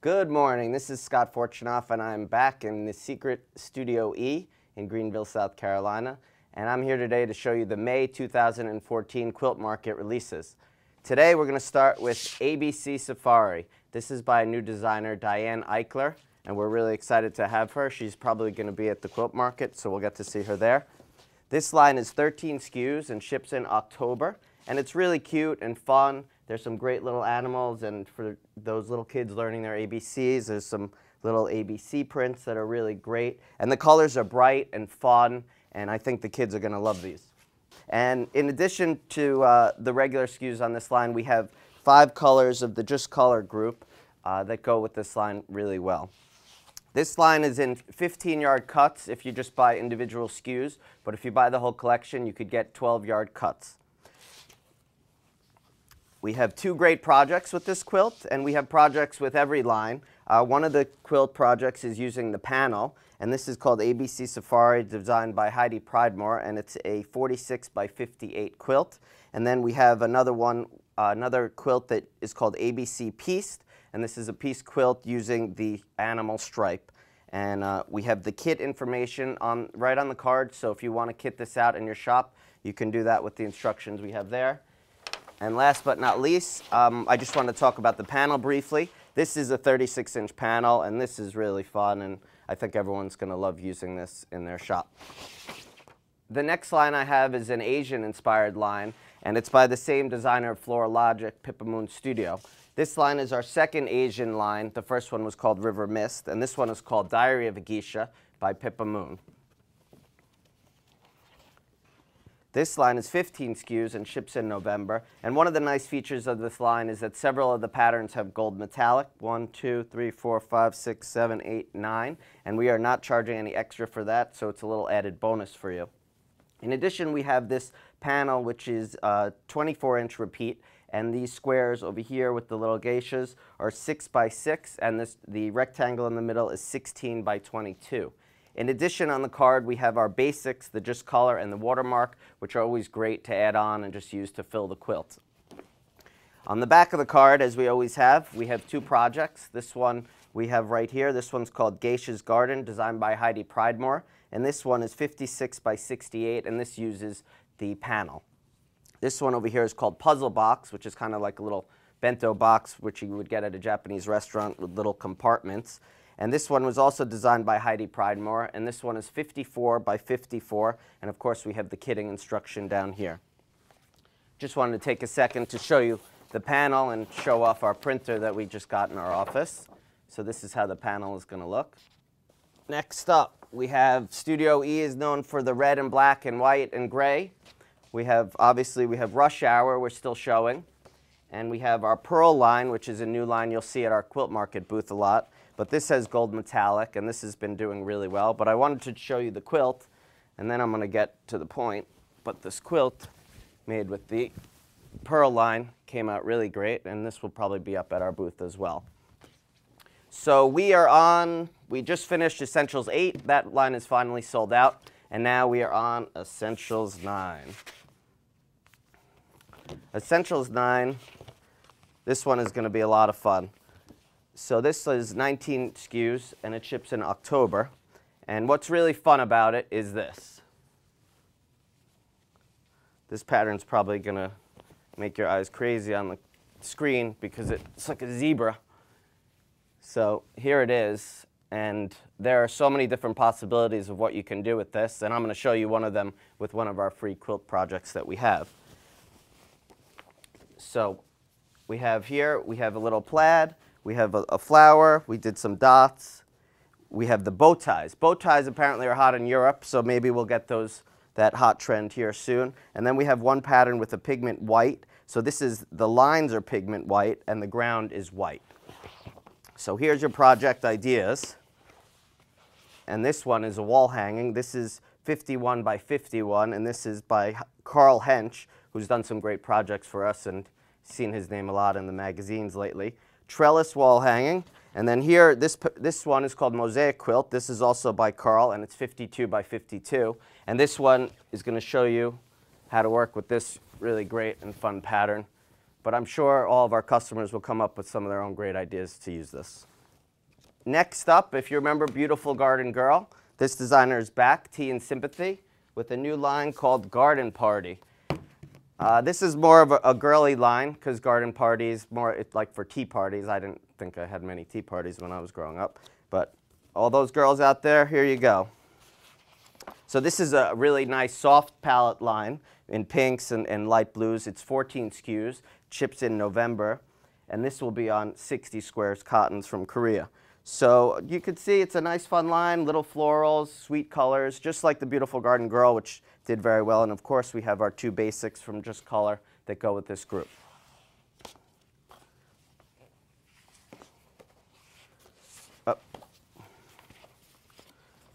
Good morning, this is Scott Fortunoff and I'm back in the secret Studio E in Greenville, South Carolina, and I'm here today to show you the May 2014 Quilt Market releases. Today we're going to start with ABC Safari. This is by a new designer, Diane Eichler, and we're really excited to have her. She's probably going to be at the Quilt Market, so we'll get to see her there. This line is 13 SKUs and ships in October, and it's really cute and fun. There's some great little animals, and for those little kids learning their ABCs, there's some little ABC prints that are really great. And the colors are bright and fun, and I think the kids are going to love these. And in addition to the regular SKUs on this line, we have 5 colors of the Just Color group that go with this line really well. This line is in 15-yard cuts if you just buy individual SKUs, but if you buy the whole collection, you could get 12-yard cuts. We have 2 great projects with this quilt, and we have projects with every line. One of the quilt projects is using the panel, and this is called ABC Safari, designed by Heidi Pridemore, and it's a 46 by 58 quilt. And then we have another one, another quilt that is called ABC Pieced, and this is a piece quilt using the animal stripe. And we have the kit information right on the card, so if you want to kit this out in your shop, you can do that with the instructions we have there. And last but not least, I just want to talk about the panel briefly. This is a 36-inch panel, and this is really fun, and I think everyone's going to love using this in their shop. The next line I have is an Asian-inspired line, and it's by the same designer of Floralogic, Pippa Moon Studio. This line is our second Asian line. The first one was called River Mist, and this one is called Diary of a Geisha by Pippa Moon. This line is 15 SKUs and ships in November. And one of the nice features of this line is that several of the patterns have gold metallic, 1, 2, 3, 4, 5, 6, 7, 8, 9. And we are not charging any extra for that, so it's a little added bonus for you. In addition, we have this panel, which is a 24-inch repeat. And these squares over here with the little geishas are 6 by 6, and the rectangle in the middle is 16 by 22. In addition, on the card, we have our basics, the Just Color and the watermark, which are always great to add on and just use to fill the quilt. On the back of the card, as we always have, we have 2 projects. This one we have right here. This one's called Geisha's Garden, designed by Heidi Pridemore. And this one is 56 by 68, and this uses the panel. This one over here is called Puzzle Box, which is kind of like a little bento box, which you would get at a Japanese restaurant with little compartments. And this one was also designed by Heidi Pridemore, and this one is 54 by 54, and of course we have the kitting instruction down here. Just wanted to take a second to show you the panel and show off our printer that we just got in our office. So this is how the panel is going to look. Next up, we have Studio E is known for the red and black and white and gray. Obviously we have Rush Hour we're still showing, and we have our Pearl line, which is a new line you'll see at our Quilt Market booth a lot. But this has gold metallic, and this has been doing really well. But I wanted to show you the quilt, and then I'm going to get to the point. But this quilt, made with the Pearl line, came out really great, and this will probably be up at our booth as well. So we just finished Essentials 8. That line is finally sold out, and now we are on Essentials 9. Essentials 9, this one is going to be a lot of fun. So this is 19 SKUs, and it ships in October. And what's really fun about it is this. This pattern's probably going to make your eyes crazy on the screen because it's like a zebra. So here it is, and there are so many different possibilities of what you can do with this, and I'm going to show you one of them with one of our free quilt projects that we have. So we have here, we have a little plaid. We have a flower, we did some dots, we have the bow ties. Bow ties apparently are hot in Europe, so maybe we'll get that hot trend here soon. And then we have one pattern with a pigment white. So the lines are pigment white and the ground is white. So here's your project ideas. And this one is a wall hanging. This is 51 by 51, and this is by Carl Hench, who's done some great projects for us and seen his name a lot in the magazines lately. Trellis wall hanging. And then here, this one is called Mosaic Quilt. This is also by Carl, and it's 52 by 52. And this one is going to show you how to work with this really great and fun pattern. But I'm sure all of our customers will come up with some of their own great ideas to use this. Next up, if you remember Beautiful Garden Girl, this designer is back, Tea and Sympathy, with a new line called Garden Party. This is more of a girly line because Garden Party is more like for tea parties. I didn't think I had many tea parties when I was growing up. But all those girls out there, here you go. So this is a really nice soft palette line in pinks and light blues. It's 14 SKUs, ships in November, and this will be on 60 squares cottons from Korea. So you could see it's a nice fun line, little florals, sweet colors, just like the Beautiful Garden Girl, which did very well. And of course we have our two basics from Just Color that go with this group.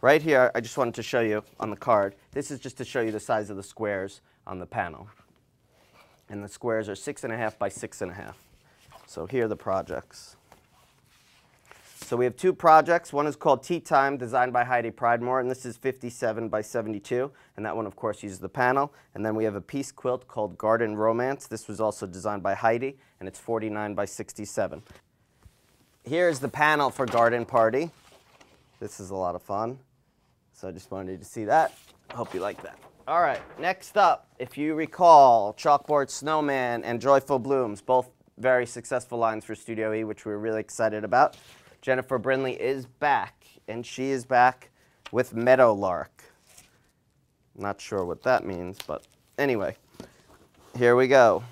Right here, I just wanted to show you on the card. This is just to show you the size of the squares on the panel. And the squares are 6.5 by 6.5. So here are the projects. So we have two projects. One is called Tea Time, designed by Heidi Pridemore, and this is 57 by 72. And that one, of course, uses the panel. And then we have a piece quilt called Garden Romance. This was also designed by Heidi, and it's 49 by 67. Here's the panel for Garden Party. This is a lot of fun. So I just wanted you to see that. Hope you like that. All right, next up, if you recall, Chalkboard Snowman and Joyful Blooms, both very successful lines for StudioE, which we're really excited about. Jennifer Brindley is back, and she is back with Meadowlark. Not sure what that means, but anyway, here we go.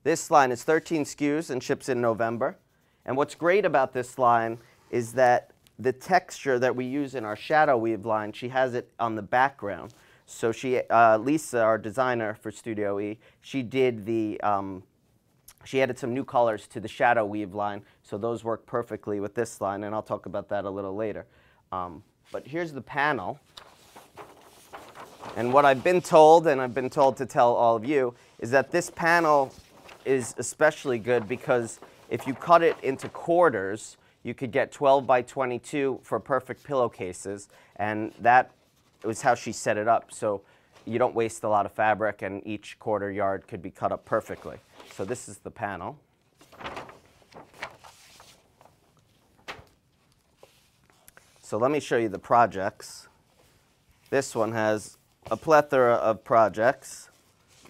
This line is 13 SKUs and ships in November. And what's great about this line is that the texture that we use in our shadow weave line, she has it on the background. So she, Lisa, our designer for StudioE, she did the, she added some new colors to the shadow weave line, so those work perfectly with this line, and I'll talk about that a little later. But here's the panel. And what I've been told, and I've been told to tell all of you, is that this panel is especially good because if you cut it into quarters, you could get 12 by 22 for perfect pillowcases, and that was how she set it up. So you don't waste a lot of fabric, and each quarter yard could be cut up perfectly. So this is the panel. So let me show you the projects. This one has a plethora of projects,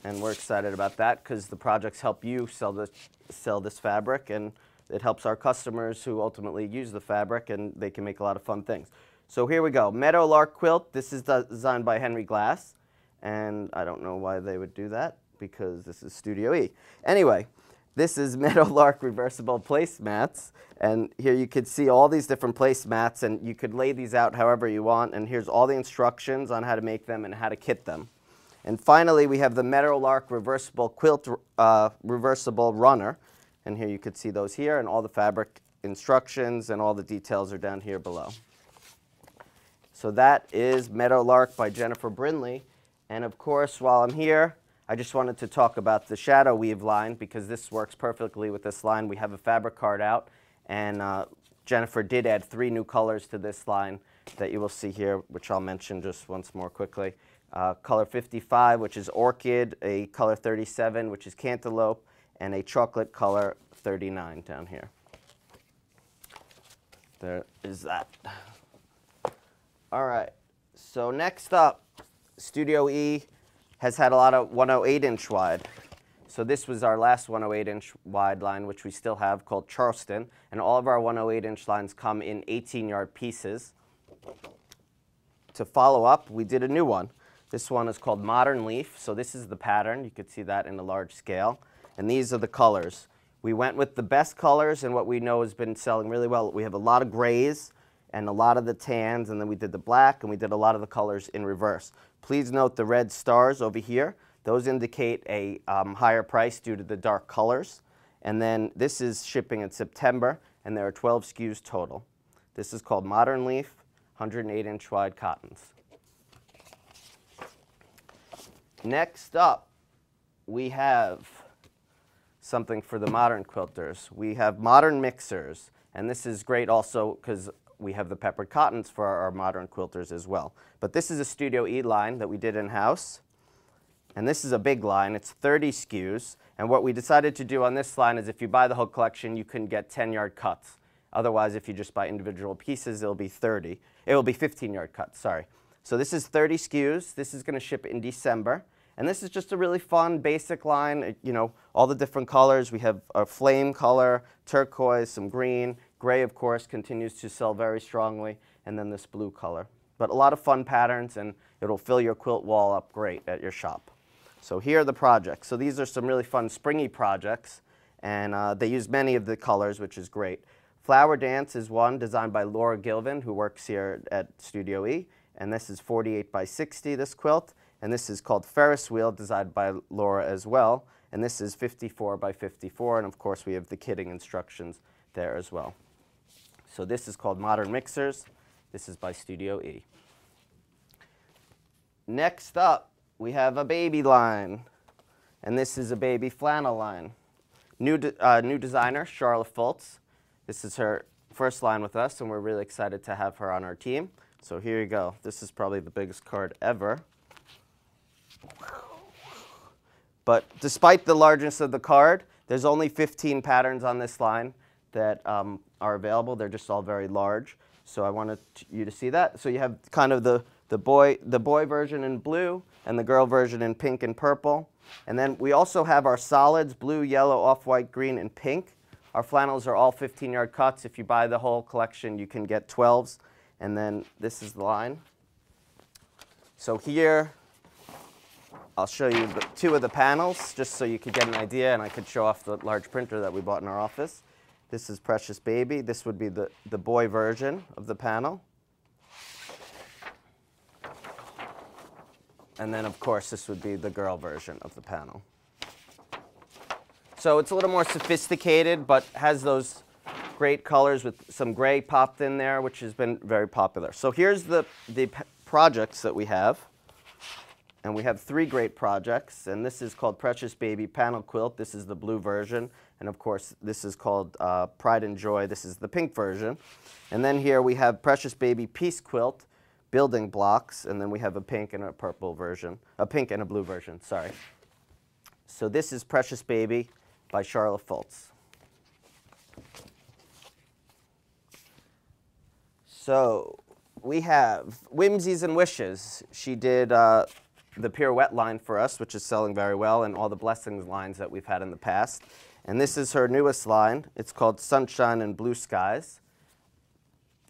and we're excited about that because the projects help you sell this fabric, and it helps our customers who ultimately use the fabric, and they can make a lot of fun things. So here we go. Meadowlark quilt. This is designed by Henry Glass, and I don't know why they would do that because this is StudioE. Anyway, this is Meadowlark reversible placemats, and here you could see all these different placemats, and you could lay these out however you want, and here's all the instructions on how to make them and how to kit them. And finally, we have the Meadowlark reversible quilt reversible runner. And here you could see those here, and all the fabric instructions and all the details are down here below. So that is Meadowlark by Jennifer Brindley. And of course, while I'm here, I just wanted to talk about the shadow weave line because this works perfectly with this line. We have a fabric card out, and Jennifer did add 3 new colors to this line that you will see here, which I'll mention just once more quickly. Color 55, which is Orchid, a color 37, which is Cantaloupe, and a chocolate color 39 down here. There is that. All right, so next up, StudioE has had a lot of 108-inch wide. So this was our last 108-inch wide line, which we still have, called Charleston. And all of our 108-inch lines come in 18-yard pieces. To follow up, we did a new one. This one is called Modern Leaf. So this is the pattern. You could see that in a large scale. And these are the colors. We went with the best colors and what we know has been selling really well. We have a lot of grays and a lot of the tans, and then we did the black, and we did a lot of the colors in reverse. Please note the red stars over here. Those indicate a higher price due to the dark colors. And then this is shipping in September, and there are 12 SKUs total. This is called Modern Leaf, 108-inch wide cottons. Next up, we have something for the modern quilters. We have modern mixers, and this is great also because we have the peppered cottons for our modern quilters as well. But this is a StudioE line that we did in-house, And this is a big line. It's 30 SKUs. And what we decided to do on this line is if you buy the whole collection, you can get 10-yard cuts. Otherwise, if you just buy individual pieces, it'll be 30. It will be 15-yard cuts, sorry. So this is 30 SKUs. This is going to ship in December. And this is just a really fun, basic line. You know, all the different colors. We have a flame color, turquoise, some green. Gray, of course, continues to sell very strongly. And then this blue color. But a lot of fun patterns, and it'll fill your quilt wall up great at your shop. So here are the projects. So these are some really fun springy projects, and they use many of the colors, which is great. Flower Dance is one designed by Laura Gilvin, who works here at StudioE, and this is 48 by 60, this quilt. And this is called Ferris Wheel, designed by Laura as well. And this is 54 by 54, and of course we have the kitting instructions there as well. So this is called Modern Mixers. This is by StudioE. Next up, we have a baby line, and this is a baby flannel line. New designer, Charlotte Fultz. This is her first line with us, and we're really excited to have her on our team. So here you go. This is probably the biggest card ever. But despite the largeness of the card, there's only 15 patterns on this line that are available. They're just all very large. So I wanted you to see that. So you have kind of the boy version in blue and the girl version in pink and purple. And then we also have our solids, blue, yellow, off-white, green, and pink. Our flannels are all 15-yard cuts. If you buy the whole collection, you can get 12s. And then this is the line. So here, I'll show you two of the panels, just so you could get an idea, and I could show off the large printer that we bought in our office. This is Precious Baby. This would be the boy version of the panel. And then, of course, this would be the girl version of the panel. So it's a little more sophisticated, but has those great colors with some gray popped in there, which has been very popular. So here's the projects that we have. And we have 3 great projects, and this is called Precious Baby Panel Quilt. This is the blue version, and of course this is called Pride and Joy. This is the pink version. And then here we have Precious Baby Peace Quilt, building blocks, and then we have a pink and a purple version, a pink and a blue version, sorry. So this is Precious Baby by Charlotte Fultz. So we have Whimsies and Wishes. She did the Pirouette line for us, which is selling very well, and all the Blessings lines that we've had in the past. And this is her newest line. It's called Sunshine and Blue Skies.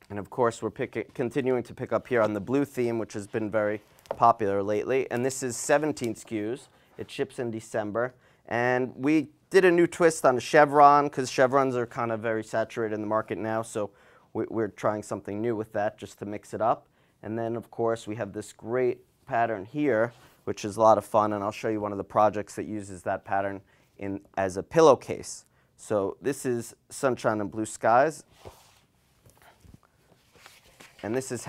And of course, we're continuing to pick up here on the blue theme, which has been very popular lately. And this is 17 SKUs. It ships in December. And we did a new twist on the chevron, because chevrons are kind of very saturated in the market now. So we're trying something new with that, just to mix it up. And then, of course, we have this great pattern here, which is a lot of fun, and I'll show you one of the projects that uses that pattern as a pillowcase. So this is Sunshine and Blue Skies, and this is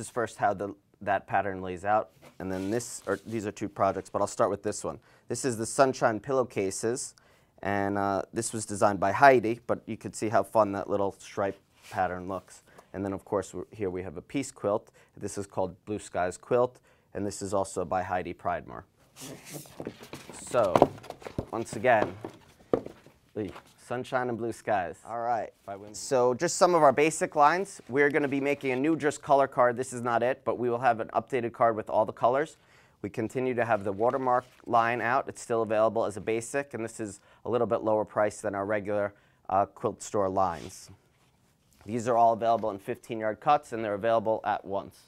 first how that pattern lays out, and then these are 2 projects, but I'll start with this one. This is the Sunshine pillowcases, and this was designed by Heidi, but you could see how fun that little stripe pattern looks. And then, of course, here we have a peace quilt. This is called Blue Skies Quilt, and this is also by Heidi Pridemore. So, once again, Sunshine and Blue Skies. All right. So just some of our basic lines. We're going to be making a new just color card. This is not it, but we will have an updated card with all the colors. We continue to have the watermark line out. It's still available as a basic, and this is a little bit lower price than our regular quilt store lines. These are all available in 15-yard cuts, and they're available at once.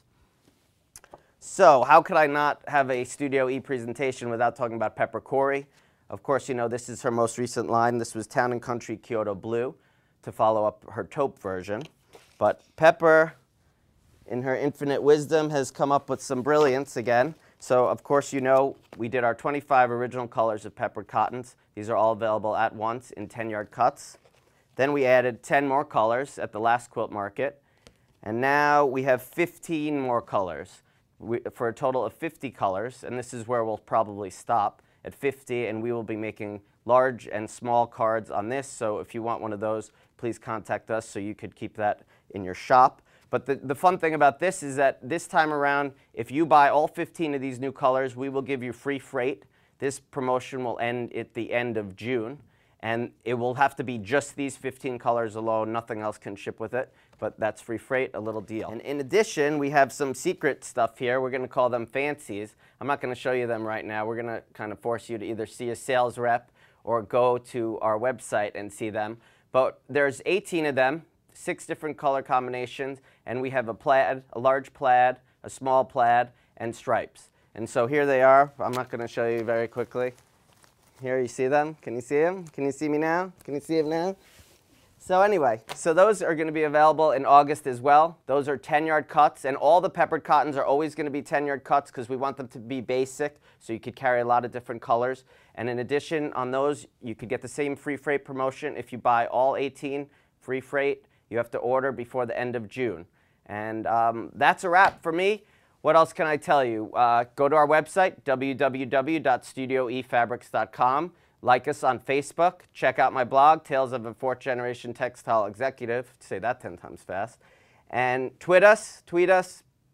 So how could I not have a StudioE presentation without talking about Pepper Corey? Of course, you know, this is her most recent line. This was Town & Country Kyoto Blue to follow up her taupe version. But Pepper, in her infinite wisdom, has come up with some brilliance again. So, of course, you know, we did our 25 original colors of peppered cottons. These are all available at once in 10-yard cuts. Then we added 10 more colors at the last quilt market. And now we have 15 more colors for a total of 50 colors. And this is where we'll probably stop at 50. And we will be making large and small cards on this. So if you want one of those, please contact us so you could keep that in your shop. But the fun thing about this is that this time around, if you buy all 15 of these new colors, we will give you free freight. This promotion will end at the end of June, and it will have to be just these 15 colors alone. Nothing else can ship with it, but that's free freight, a little deal. And in addition, we have some secret stuff here. We're going to call them fancies. I'm not going to show you them right now. We're going to kind of force you to either see a sales rep or go to our website and see them. But there's 18 of them, 6 different color combinations, and we have a plaid, a large plaid, a small plaid, and stripes. And so here they are. I'm not going to show you very quickly. Here, you see them? Can you see them? Can you see me now? Can you see them now? So anyway, so those are going to be available in August as well. Those are 10-yard cuts, and all the peppered cottons are always going to be 10-yard cuts because we want them to be basic, so you could carry a lot of different colors. And in addition, on those, you could get the same free freight promotion if you buy all 18 free freight. You have to order before the end of June. And that's a wrap for me. What else can I tell you? Go to our website, www.studioefabrics.com. Like us on Facebook. Check out my blog, Tales of a Fourth Generation Textile Executive. Say that 10 times fast. And tweet us,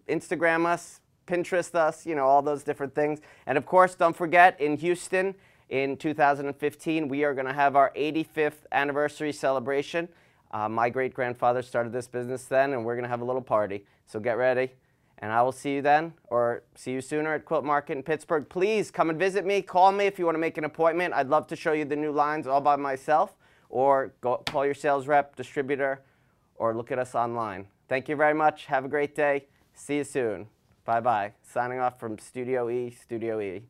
Instagram us, Pinterest us, you know, all those different things. And of course, don't forget, in Houston in 2015, we are going to have our 85th anniversary celebration. My great-grandfather started this business then, and we're going to have a little party. So get ready. And I will see you then, or see you sooner at Quilt Market in Pittsburgh. Please come and visit me. Call me if you want to make an appointment. I'd love to show you the new lines all by myself, or call your sales rep, distributor, or look at us online. Thank you very much. Have a great day. See you soon. Bye-bye. Signing off from Studio E, Studio E.